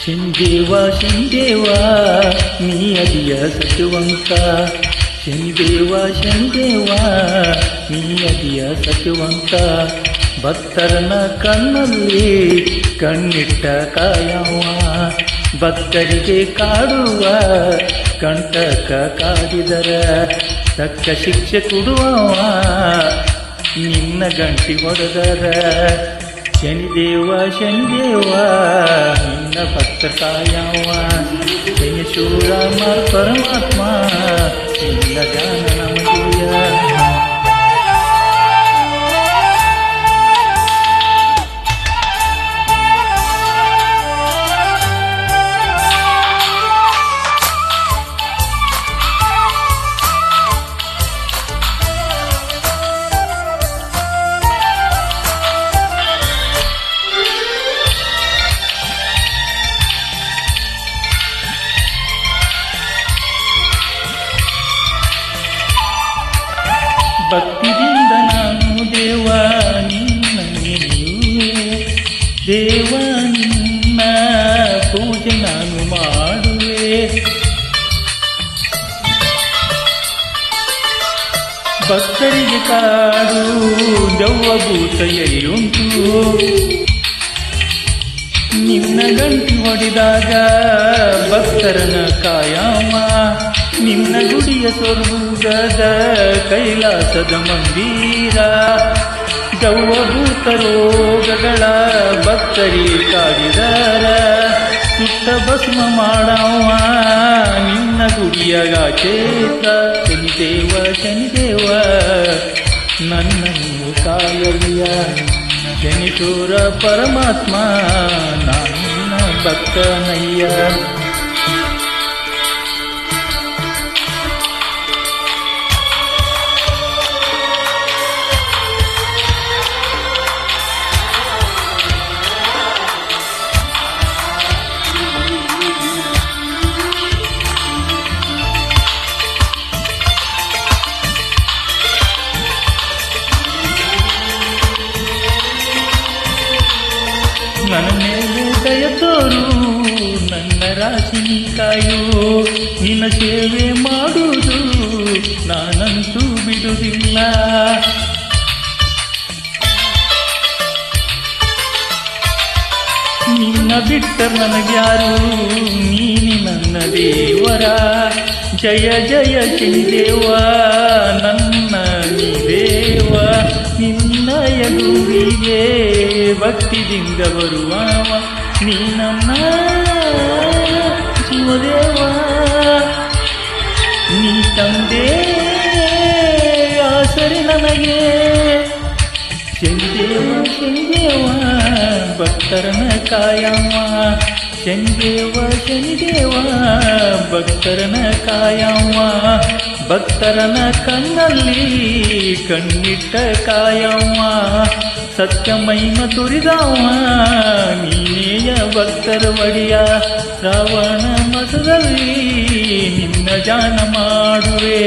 ಶನಿದೇವ ಶನಿದೇವ ನೀ ಅದಿಯ ಸತ್ಯವಂತ, ಶನಿದೇವ ಶನಿದೇವ ನೀ ಅದಿಯ ಸತ್ಯವಂತ. ಭಕ್ತರನ ಕಣ್ಣಲ್ಲಿ ಕಣ್ಣಿಟ್ಟ ಕಾಯವ, ಭಕ್ತರಿಗೆ ಕಾಡುವ ಕಂಟಕ ಕಾಡಿದರ ತಕ್ಕ ಶಿಕ್ಷೆ ಕೊಡುವವ ನಿನ್ನ ಗಂಟಿ ಹೊಡೆದರ. ಶನಿದೇವ ಶನಿದೇವ ನಿನ್ನ ಭಕ್ತ ಕಾಯವ, ಶನಿಶೂರ ಪರಮಾತ್ಮ ನಿನ್ನ ಜ್ಞಾನ ನಮಗೀಯ. ಭಕ್ತಿಯಿಂದ ನಾನು ದೇವ ನಿನ್ನ ನೆನೆಯುವೆ, ದೇವ ನಿನ್ನ ಪೂಜೆ ನಾನು ಮಾಡುವೆ. ಭಕ್ತರಿಗೆ ಕಾಡು ದೆವ್ವಭೂತ ಎಲ್ಲಿಯುಂಟು, ನಿನ್ನ ಗಂಟಿ ಹೊಡೆದಾಗ ಭಕ್ತರನ ಕಾಯವ, ನಿನ್ನ ಗುಡಿಯ ಸ್ವರ್ಗದ ಕೈಲಾಸದ ಮಂದಿರ. ದೆವ್ವಭೂತ ರೋಗಗಳ ಭಕ್ತರಿ ಕಾಡಿದರ ಸುತ್ತ ಭಸ್ಮ ಮಾಡವ ನಿನ್ನ ಗುಡಿಯಾಗ ಚೇತ. ಶನಿದೇವ ಶನಿದೇವ ನನ್ನನ್ನು ಕಾಯಲಿಯ, ಶನಿಶೂರ ಪರಮಾತ್ಮ ನನ್ನ ಭಕ್ತನಯ್ಯ. ನನ್ನ ಮೇಲೆ ದಯ ತೋರು, ನನ್ನ ರಾಶಿ ಕಾಯು, ನಿನ್ನ ಸೇವೆ ಮಾಡುವುದು ನಾನಂತೂ ಬಿಡುವುದಿಲ್ಲ. ನಿನ್ನ ಬಿಟ್ಟ ನನಗ್ಯಾರು, ನೀನು ನನ್ನ ದೇವರ. ಜಯ ಜಯ ಶನಿದೇವ ನನ್ನ ನೀ ದೇವ, ನಿನ್ನಯ ಗುರಿಗೆ ಭಕ್ತಿದಿಂದ ಬರುವವ ನೀ ನನ್ನ ಶಿವದೇವ. ನೀ ತಂದೆ ಆಸರೆ ನನಗೆ, ಶನಿದೇವ ಶನಿದೇವ ಭಕ್ತರನ ಕಾಯವ, ಶನಿದೇವ ಶನಿದೇವ ಭಕ್ತರನ ಕಾಯವ. ಭಕ್ತರನ ಕಣ್ಣಲ್ಲಿ ಕಣ್ಣಿಟ್ಟ ಕಾಯವ, ಸತ್ಯಮೈನ ತುರಿದವ ನೀನೆಯ ಭಕ್ತರ ಒಡೆಯ. ಶ್ರಾವಣ ಮಾಸದಲ್ಲಿ ನಿನ್ನ ಜಾನ ಮಾಡುವೆ.